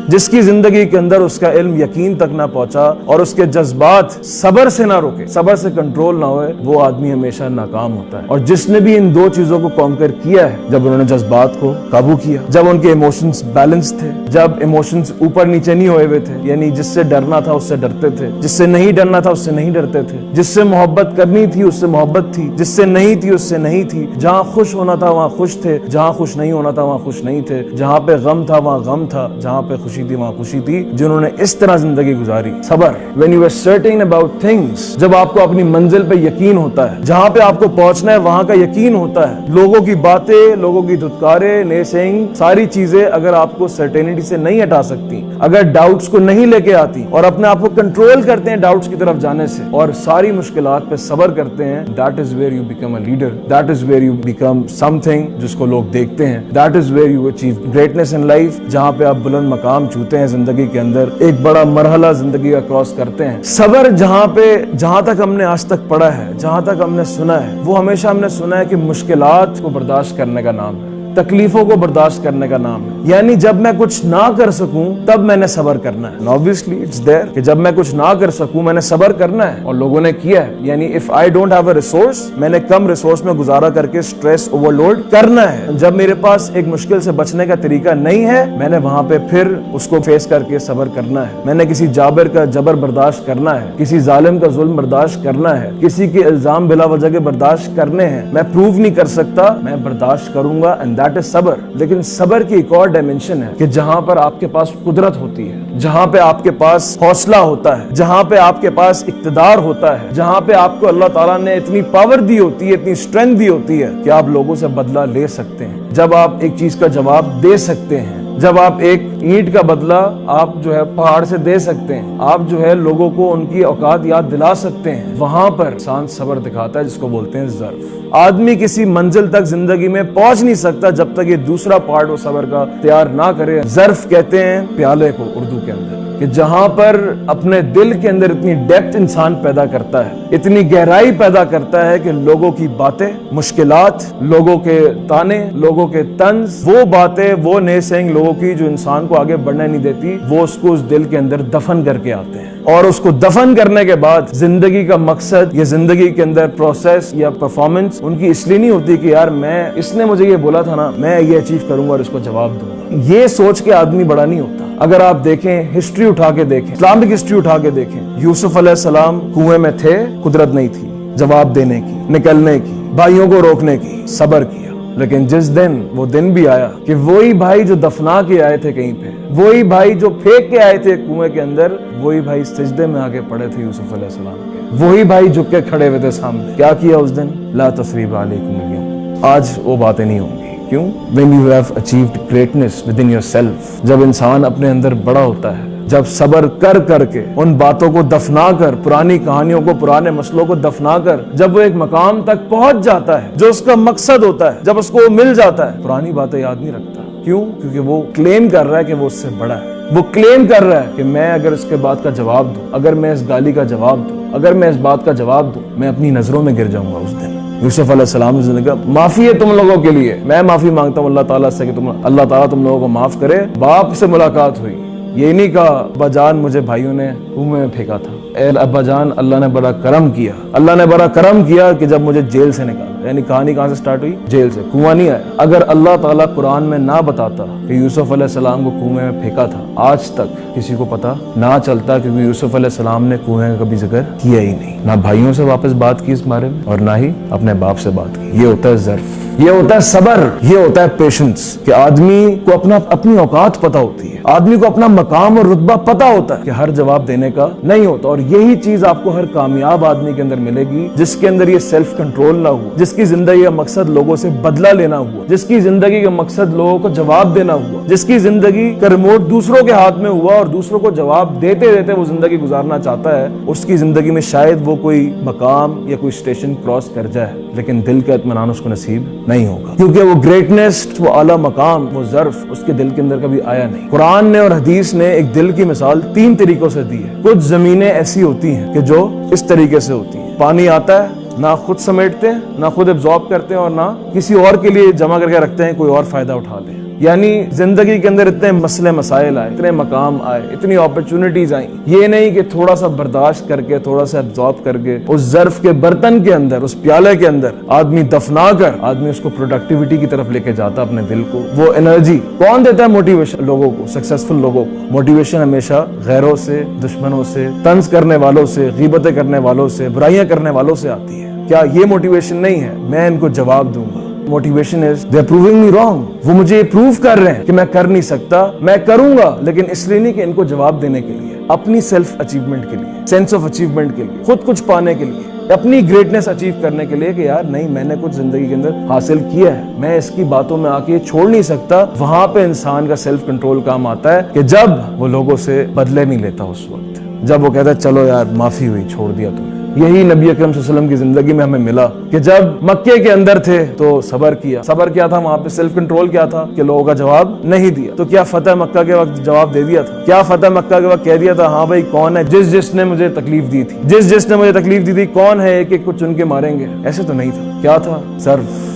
جس کی زندگی کے اندر اس کا علم یقین تک نہ پہنچا اور اس کے جذبات صبر سے نہ روکے، صبر سے کنٹرول نہ ہوئے، وہ آدمی ہمیشہ ناکام ہوتا ہے۔ اور جس نے بھی ان دو چیزوں کو کانکر کیا ہے، جب انہوں نے جذبات کو قابو کیا، جب ان کے ایموشنز بیلنس تھے، جب ایموشنز اوپر نیچے نہیں ہوئے تھے، یعنی جس سے ڈرنا تھا اس سے ڈرتے تھے، جس سے نہیں ڈرنا تھا اس سے نہیں ڈرتے تھے، جس سے محبت کرنی تھی اس سے محبت تھی، جس سے نہیں تھی اس سے نہیں تھی، جہاں خوش ہونا تھا وہاں خوش تھے، جہاں خوش نہیں ہونا تھا وہاں خوش نہیں تھے، جہاں پہ غم تھا وہاں غم تھا، جہاں پہ خوشی تھی وہاں خوشی تھی، جنہوں نے اس طرح زندگی گزاری۔ صبر، when you are certain about things، جب آپ کو اپنی منزل پہ یقین ہوتا ہے، جہاں پہ آپ کو پہنچنا ہے وہاں کا یقین ہوتا ہے، لوگوں کی باتیں، لوگوں کی دھتکاریں، نیسینگ، ساری چیزیں اگر آپ کو سرٹینٹی سے نہیں ہٹا سکتی، اگر ڈاؤٹس کو نہیں لے کے آتی اور اپنے آپ کو کنٹرول کرتے ہیں ڈاؤٹس کی طرف جانے سے اور ساری مشکلات پہ صبر کرتے ہیں، that is where you become a leader, that is where you become something جس کو لوگ دیکھتے ہیں، that is where you achieve greatness in life، جہاں پہ آپ بلند مقام چھوتے ہیں زندگی کے اندر، ایک بڑا مرحلہ زندگی کا کراس کرتے ہیں۔ صبر جہاں تک ہم نے آج تک پڑھا ہے، جہاں تک ہم نے سنا ہے، وہ ہمیشہ ہم نے سنا ہے کہ مشکلات کو برداشت کرنے کا نام ہے، تکلیفوں کو برداشت کرنے کا نام ہے، یعنی جب میں کچھ نہ کر سکوں تب میں نے صبر کرنا ہے۔ obviously it's there کہ جب میں کچھ نہ کر سکوں میں نے صبر کرنا ہے، اور لوگوں نے کیا ہے، یعنی if I don't have a resource، میں نے کم ریسورس میں گزارا کر کے سٹریس اوورلوڈ کرنا ہے۔ جب میرے پاس ایک مشکل سے بچنے کا طریقہ نہیں ہے، میں نے وہاں پہ پھر اس کو فیس کر کے صبر کرنا ہے۔ میں نے کسی جابر کا جبر برداشت کرنا ہے، کسی ظالم کا ظلم برداشت کرنا ہے، کسی کے الزام بلا وجہ کے برداشت کرنے ہیں، میں پروف نہیں کر سکتا، میں برداشت کروں گا، and that is صبر۔ لیکن صبر کی ایک اور ڈائمنشن ہے کہ جہاں پر آپ کے پاس قدرت ہوتی ہے، جہاں پہ آپ کے پاس حوصلہ ہوتا ہے، جہاں پہ آپ کے پاس اقتدار ہوتا ہے، جہاں پہ آپ کو اللہ تعالیٰ نے اتنی پاور دی ہوتی ہے، اتنی اسٹرینتھ دی ہوتی ہے کہ آپ لوگوں سے بدلہ لے سکتے ہیں، جب آپ ایک چیز کا جواب دے سکتے ہیں، جب آپ ایک اینٹ کا بدلہ آپ جو ہے پہاڑ سے دے سکتے ہیں، آپ جو ہے لوگوں کو ان کی اوقات یاد دلا سکتے ہیں، وہاں پر انسان صبر دکھاتا ہے، جس کو بولتے ہیں ظرف۔ آدمی کسی منزل تک زندگی میں پہنچ نہیں سکتا جب تک یہ دوسرا پارٹ وہ صبر کا تیار نہ کرے۔ ظرف کہتے ہیں پیالے کو اردو کے اندر، کہ جہاں پر اپنے دل کے اندر اتنی ڈیپتھ انسان پیدا کرتا ہے، اتنی گہرائی پیدا کرتا ہے کہ لوگوں کی باتیں، مشکلات، لوگوں کے تانے، لوگوں کے طنز، وہ باتیں، وہ نیسینگ لوگوں کی جو انسان کو آگے بڑھنے نہیں دیتی، وہ اس کو اس دل کے اندر دفن کر کے آتے ہیں، اور اس کو دفن کرنے کے بعد زندگی کا مقصد یا زندگی کے اندر پروسیس یا پرفارمنس ان کی اس لیے نہیں ہوتی کہ یار اس نے مجھے یہ بولا تھا نا، میں یہ اچیو کروں گا اور اس کو جواب دوں گا۔ یہ سوچ کے آدمی بڑا نہیں ہوتا۔ اگر آپ دیکھیں ہسٹری اٹھا کے دیکھیں، اسلامک ہسٹری اٹھا کے دیکھیں، یوسف علیہ السلام کنویں میں تھے، قدرت نہیں تھی جواب دینے کی، نکلنے کی، بھائیوں کو روکنے کی، صبر کیا۔ لیکن جس دن وہ دن بھی آیا کہ وہی بھائی جو دفنا کے آئے تھے کہیں پہ، وہی بھائی جو پھینک کے آئے تھے کنویں کے اندر، وہی بھائی سجدے میں آگے پڑے تھے یوسف علیہ السلام کے، وہی بھائی جھک کے کھڑے ہوئے تھے سامنے۔ کیا کیا اس دن؟ لا تثریب علیکم اليوم۔ آج وہ باتیں نہیں ہوں گی۔ کیوں؟ when you have achieved greatness within yourself، جب انسان اپنے اندر بڑا ہوتا ہے، جب صبر کر کے ان باتوں کو دفنا کر، پرانی کہانیوں کو، پرانے مسئلوں کو دفنا کر، جب وہ ایک مقام تک پہنچ جاتا ہے جو اس کا مقصد ہوتا ہے، جب اس کو مل جاتا ہے، پرانی باتیں یاد نہیں رکھتا۔ کیوں؟ کیونکہ وہ کلیم کر رہا ہے کہ وہ اس سے بڑا ہے، وہ کلیم کر رہا ہے کہ میں اگر اس کے بات کا جواب دوں، اگر میں اس گالی کا جواب دوں، اگر میں اس بات کا جواب دوں، میں اپنی نظروں میں گر جاؤں گا اس دن۔ یوسف علیہ السلام نے زندگی معافی ہے تم لوگوں کے لیے، میں معافی مانگتا ہوں اللہ تعالیٰ سے کہ اللہ تعالیٰ تم لوگوں کو معاف کرے۔ باپ سے ملاقات ہوئی، یہ نہیں کہا ابا جان مجھے بھائیوں نے کنویں میں پھینکا تھا، اے ابا جان اللہ نے بڑا کرم کیا، اللہ نے بڑا کرم کیا کہ جب مجھے جیل سے نکالا۔ یعنی کہانی کہاں سے سٹارٹ ہوئی؟ جیل سے، کنواں نہیں آیا۔ اگر اللہ تعالیٰ قرآن میں نہ بتاتا کہ یوسف علیہ السلام کو کنویں میں پھینکا تھا، آج تک کسی کو پتا نہ چلتا، کیونکہ یوسف علیہ السلام نے کنویں کا کبھی ذکر کیا ہی نہیں، نہ بھائیوں سے واپس بات کی اس بارے میں اور نہ ہی اپنے باپ سے بات کی۔ یہ ہوتا ہے ظرف، یہ ہوتا ہے صبر، یہ ہوتا ہے پیشنس، کہ آدمی کو اپنی اوقات پتہ ہوتی ہے، آدمی کو اپنا مقام اور رتبہ پتہ ہوتا ہے کہ ہر جواب دینے کا نہیں ہوتا۔ اور یہی چیز آپ کو ہر کامیاب آدمی کے اندر ملے گی جس کے اندر یہ سیلف کنٹرول نہ ہو، جس کی زندگی کا مقصد لوگوں سے بدلہ لینا ہوا، جس کی زندگی کا مقصد لوگوں کو جواب دینا ہوا، جس کی زندگی کا ریموٹ دوسروں کے ہاتھ میں ہوا اور دوسروں کو جواب دیتے دیتے وہ زندگی گزارنا چاہتا ہے، اس کی زندگی میں شاید وہ کوئی مقام یا کوئی اسٹیشن کراس کر جائے، لیکن دل کا اطمینان اس کو نصیب نہیں ہوگا، کیونکہ وہ گریٹنس، وہ اعلیٰ مقام، وہ ظرف اس کے دل کے اندر کبھی آیا نہیں۔ قرآن نے اور حدیث نے ایک دل کی مثال 3 طریقوں سے دی ہے۔ کچھ زمینیں ایسی ہوتی ہیں کہ جو اس طریقے سے ہوتی ہیں، پانی آتا ہے، نہ خود سمیٹتے ہیں، نہ خود ابزارب کرتے ہیں، اور نہ کسی اور کے لیے جمع کر کے رکھتے ہیں کوئی اور فائدہ اٹھا لیں۔ یعنی زندگی کے اندر اتنے مسئلے مسائل آئے, اتنے مقام آئے, اتنی اپرچونٹیز آئیں, یہ نہیں کہ تھوڑا سا برداشت کر کے, تھوڑا سا ابزارب کر کے اس ظرف کے برتن کے اندر, اس پیالے کے اندر آدمی دفنا کر آدمی اس کو پروڈکٹیوٹی کی طرف لے کے جاتا اپنے دل کو. وہ انرجی کون دیتا ہے موٹیویشن لوگوں کو, سکسیسفل لوگوں کو؟ موٹیویشن ہمیشہ غیروں سے, دشمنوں سے, طنز کرنے والوں سے, غیبتیں کرنے والوں سے, برائیاں کرنے والوں سے آتی ہے. کیا یہ موٹیویشن نہیں ہے میں ان کو جواب دوں گا؟ Motivation is they are proving me wrong. وہ مجھے یہ پروو کر رہے ہیں کہ میں کر نہیں سکتا, میں کروں گا, لیکن اس لیے نہیں کہ ان کو جواب دینے کے لیے, اپنی سیلف اچیومنٹ کے لیے, سینس آف اچیومنٹ کے لیے, خود کچھ پانے کے لیے, اپنی گریٹنس اچیو کرنے کے لیے کہ یار نہیں میں نے کچھ زندگی کے اندر حاصل کیا ہے, میں اس کی باتوں میں آ کے چھوڑ نہیں سکتا. وہاں پہ انسان کا سیلف کنٹرول کام آتا ہے کہ جب وہ لوگوں سے بدلے نہیں لیتا, اس وقت جب وہ کہتا ہے چلو یار معافی ہوئی, چھوڑ دیا تم نے. یہی نبی اکرم صلی اللہ علیہ وسلم کی زندگی میں ہمیں ملا کہ جب مکے کے اندر تھے تو صبر کیا. صبر کیا تھا وہاں پہ, سیلف کنٹرول کیا تھا کہ لوگوں کا جواب نہیں دیا. تو کیا فتح مکہ کے وقت جواب دے دیا تھا؟ کیا فتح مکہ کے وقت کہہ دیا تھا ہاں بھائی کون ہے جس نے مجھے تکلیف دی تھی, جس نے مجھے تکلیف دی تھی کون ہے, ایک ایک کو چن کے ماریں گے؟ ایسے تو نہیں تھا. کیا تھا؟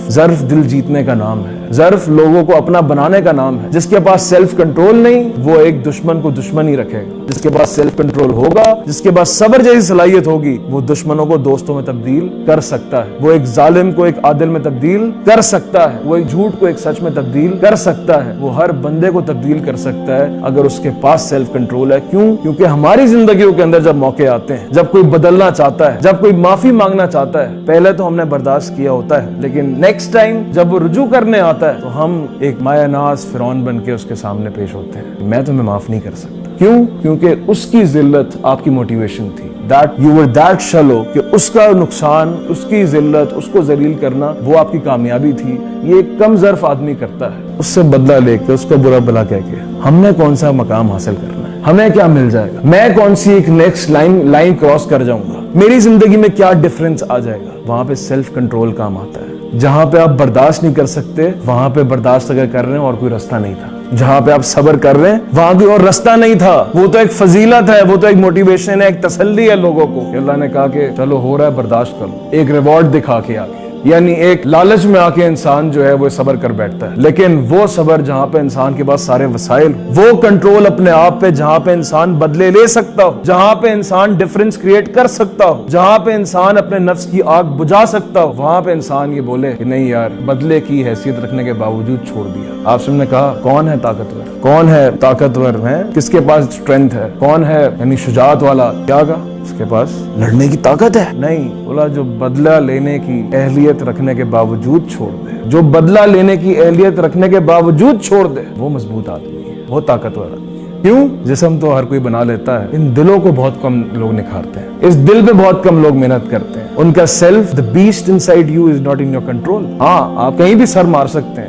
ظرف دل جیتنے کا نام ہے, ظرف لوگوں کو اپنا بنانے کا نام ہے. جس کے پاس سیلف کنٹرول نہیں وہ ایک دشمن کو دشمن ہی رکھے گا. جس کے پاس سیلف کنٹرول ہوگا, جس کے پاس صبر جیسی صلاحیت ہوگی, وہ دشمنوں کو دوستوں میں تبدیل کر سکتا ہے, وہ ایک ظالم کو ایک عادل میں تبدیل کر سکتا ہے, وہ ایک جھوٹ کو ایک سچ میں تبدیل کر سکتا ہے, وہ ہر بندے کو تبدیل کر سکتا ہے اگر اس کے پاس سیلف کنٹرول ہے. کیوں؟ کیونکہ ہماری زندگیوں کے اندر جب موقع آتے ہیں, جب کوئی بدلنا چاہتا ہے, جب کوئی معافی مانگنا چاہتا ہے, پہلے تو ہم نے برداشت کیا ہوتا ہے, لیکن نیکسٹ ٹائم جب وہ رجوع کرنے آتا ہے تو ہم ایک مایہ ناز فرعون بن کے اس کے سامنے پیش ہوتے ہیں. میں تمہیں معاف نہیں کر سکتا. کیوں؟ کیونکہ اس کی ذلت آپ کی موٹیویشن تھی. That you were that shallow کہ اس کا نقصان, اس کی ذلت, اس کو ذلیل کرنا وہ آپ کی کامیابی تھی. یہ ایک کم ظرف آدمی کرتا ہے, اس سے بدلہ لے کے, اس کا برا بھلا کہہ کے ہم نے کون سا مقام حاصل کرنا ہے, ہمیں کیا مل جائے گا, میں کون سی ایک نیکسٹ لائن کراس کر جاؤں گا, میری زندگی میں کیا ڈفرنس آ جائے گا. وہاں پہ سیلف کنٹرول کام آتا ہے. جہاں پہ آپ برداشت نہیں کر سکتے وہاں پہ برداشت اگر کر رہے ہیں اور کوئی رستہ نہیں تھا. جہاں پہ آپ صبر کر رہے ہیں وہاں کوئی اور رستہ نہیں تھا. وہ تو ایک فضیلت ہے, وہ تو ایک موٹیویشن ہے, ایک تسلی ہے لوگوں کو کہ اللہ نے کہا کہ چلو ہو رہا ہے برداشت کر لو, ایک ریوارڈ دکھا کے آگے. یعنی ایک لالچ میں آ کے انسان جو ہے وہ صبر کر بیٹھتا ہے, لیکن وہ صبر جہاں پہ انسان کے پاس سارے وسائل, وہ کنٹرول اپنے آپ پہ جہاں پہ انسان بدلے لے سکتا ہو, جہاں پہ انسان ڈفرنس کریٹ کر سکتا ہو, جہاں پہ انسان اپنے نفس کی آگ بجھا سکتا ہو, وہاں پہ انسان یہ بولے کہ نہیں یار بدلے کی حیثیت رکھنے کے باوجود چھوڑ دیا. آپ سب نے کہا کون ہے طاقتور, کون ہے طاقتور ہے, کس کے پاس اسٹرینتھ ہے, کون ہے یعنی شجاعت والا, کیا کہا اس کے پاس لڑنے کی طاقت ہے. نہیں, بولا جو بدلہ لینے کی اہلیت رکھنے کے باوجود چھوڑ دے, جو بدلہ لینے کی اہلیت رکھنے کے باوجود چھوڑ دے وہ مضبوط آدمی ہے, وہ طاقتور آدمی ہے. کیوں؟ جسم تو ہر کوئی بنا لیتا ہے, ان دلوں کو بہت کم لوگ نکھارتے ہیں, اس دل پہ بہت کم لوگ محنت کرتے ہیں. ان کا self, the beast inside you is not in your control. ہاں آپ کہیں بھی سر مار سکتے ہیں,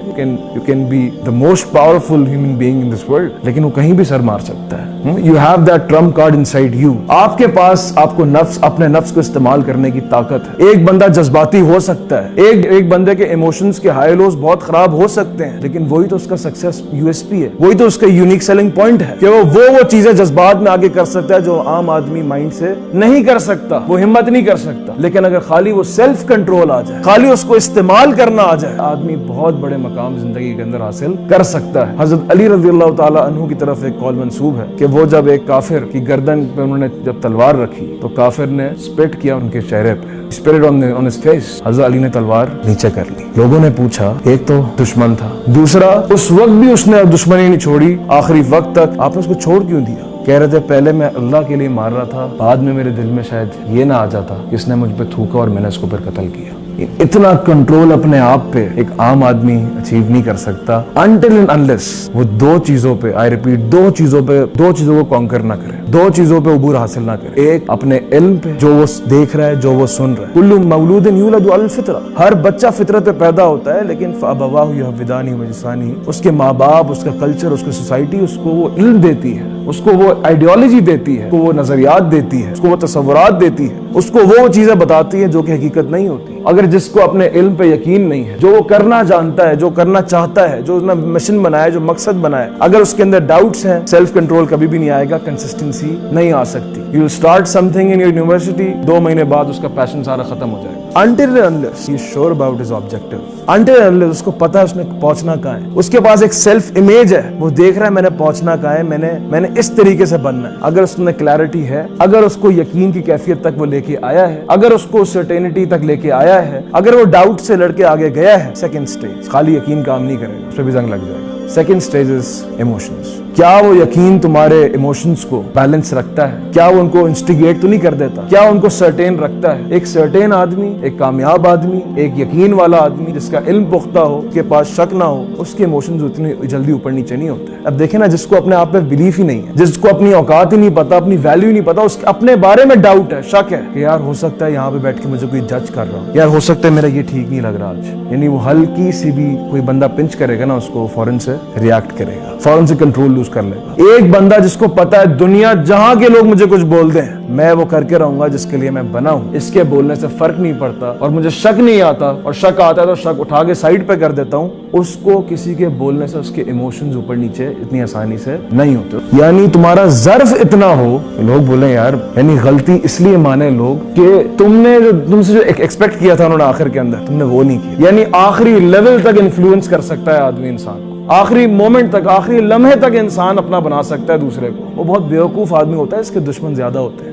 you can be the most powerful human being in this world, لیکن وہ کہیں بھی سر مار سکتا ہے. You have that trump card inside you. آپ کے پاس آپ کو اپنے نفس کو استعمال کرنے کی طاقت ہے. ایک بندہ جذباتی ہو سکتا ہے, ایک بندے کے ایموشنز کے ہائی لوز بہت خراب ہو سکتے ہیں, لیکن وہی تو اس کا سکسیس USP ہے, وہی تو اس کا یونیک سیلنگ پوائنٹ ہے کہ وہ چیزیں جذبات میں آگے کر سکتا ہے جو عام آدمی مائنڈ سے نہیں کر سکتا, وہ ہمت نہیں کر سکتا. لیکن اگر خالی وہ سیلف کنٹرول آ جائے, خالی اس کو استعمال کرنا آ جائے, آدمی بہت بڑے مقام زندگی کے اندر حاصل کر سکتا ہے. حضرت علی رضی اللہ تعالیٰ عنہ کی طرف ایک قول منسوب ہے کہ وہ جب ایک کافر کی گردن پہ انہوں نے جب تلوار رکھی تو کافر نے اسپٹ کیا ان کے چہرے پہ, اسپٹ آن ہز فیس. حضرت علی نے تلوار نیچے کر لی. لوگوں نے پوچھا, ایک تو دشمن تھا, دوسرا اس وقت بھی اس نے دشمنی نہیں چھوڑی, آخری وقت تک آپ نے اس کو چھوڑ کیوں دیا؟ کہہ رہے تھے پہلے میں اللہ کے لیے مار رہا تھا, بعد میں میرے دل میں شاید یہ نہ آ جاتا کہ اس نے مجھ پہ تھوکا اور میں نے اس کو پھر قتل کیا. اتنا کنٹرول اپنے آپ پہ ایک عام آدمی اچیو نہیں کر سکتا until and unless وہ دو چیزوں پہ, I repeat, دو چیزوں کو کانکر نہ کرے, دو چیزوں پہ عبور حاصل نہ کرے. ایک اپنے علم پہ, جو وہ دیکھ رہا ہے, جو وہ سن رہا ہے. کل مولود یولد علی الفطرہ, ہر بچہ فطرت پہ پیدا ہوتا ہے, لیکن فابواہ یہودانہ ومجوسانہ, اس کے ماں باپ, اس کا کلچر, اس کی سوسائٹی اس کو وہ علم دیتی ہے, اس کو وہ آئیڈیالوجی دیتی ہے, اس کو وہ نظریات دیتی ہے, اس کو وہ تصورات دیتی ہے, اس کو وہ چیزیں بتاتی ہیں جو کہ حقیقت نہیں ہوتی. اگر جس کو اپنے علم پہ یقین نہیں ہے, جو وہ کرنا جانتا ہے, جو کرنا چاہتا ہے, جو اس نے مشن بنایا, جو مقصد بنایا, اگر اس کے اندر ڈاؤٹس ہیں, سیلف کنٹرول کبھی بھی نہیں آئے گا, کنسسٹنسی نہیں آ سکتی. You will start some thing in your university, 2 مہینے بعد اس کا پیشن سارا ختم ہو جائے گا. Until and unless he is sure about his objective, until and unless اس کو پتا ہے اس نے پہنچنا کہاں ہے, اس کے پاس ایک سیلف امیج ہے, وہ دیکھ رہا ہے میں نے پہنچنا کہاں ہے, میں نے اس طریقے سے بننا ہے. اگر اس میں کلیئرٹی ہے, اگر اس کو یقین کی کیفیت تک وہ لے کے آیا ہے, اگر اس کو سرٹینٹی تک لے کے آیا ہے, اگر وہ ڈاؤٹ سے لڑ کے آگے گیا ہے, سیکنڈ سٹیج, خالی یقین کام نہیں کرے گا, اس پہ بھی زنگ لگ جائے گا. سیکنڈ سٹیج از ایموشنز. کیا وہ یقین تمہارے ایموشنز کو بیلنس رکھتا ہے؟ کیا وہ ان کو انسٹیگیٹ تو نہیں کر دیتا؟ کیا ان کو سرٹین رکھتا ہے؟ ایک سرٹین آدمی, ایک کامیاب آدمی, ایک یقین والا آدمی جس کا علم پختہ ہو, اس کے پاس شک نہ ہو, اس کے ایموشنز اتنی جلدی اوپر نیچے نہیں ہوتے. اب دیکھیں نا, جس کو اپنے آپ پہ بلیف ہی نہیں ہے, جس کو اپنی اوقات ہی نہیں پتا, اپنی ویلیو ہی نہیں پتا, اس اپنے بارے میں ڈاؤٹ ہے, شک ہے کہ یار ہو سکتا ہے یہاں پہ بیٹھ کے مجھے کوئی جج کر رہا ہو, یار ہو سکتا ہے میرا یہ ٹھیک نہیں لگ رہا آج, یعنی وہ ہلکی سی بھی کوئی بندہ پنچ کرے گا نا, اس کو فوراً سے ریاکٹ کرے گا, فوراً سے کنٹرول لوز کر لے گا. ایک بندہ جس کو پتا ہے دنیا جہاں کے لوگ مجھے کچھ بولتے ہیں, میں وہ کر کے رہوں گا جس کے لیے میں بنا ہوں, اس کے بولنے سے فرق نہیں پڑتا, اور مجھے شک نہیں آتا, اور شک آتا ہے تو شک اٹھا کے سائڈ پہ کر دیتا ہوں, اس کو کسی کے بولنے سے اس کے ایموشنز اوپر نیچے اتنی آسانی سے نہیں ہوتے. یعنی تمہارا ظرف اتنا ہو, لوگ بولیں یار, یعنی غلطی اس لیے مانے لوگ کہ تم سے جو ایکسپیکٹ کیا تھا انہوں نے آخر کے اندر, تم نے وہ نہیں کیا. یعنی آخری لیول تک انفلوئنس کر سکتا ہے آدمی انسان, آخری مومنٹ تک, آخری لمحے تک انسان اپنا بنا سکتا ہے دوسرے کو. وہ بہت بیوقوف آدمی ہوتا ہے, اس کے دشمن زیادہ ہوتے ہیں.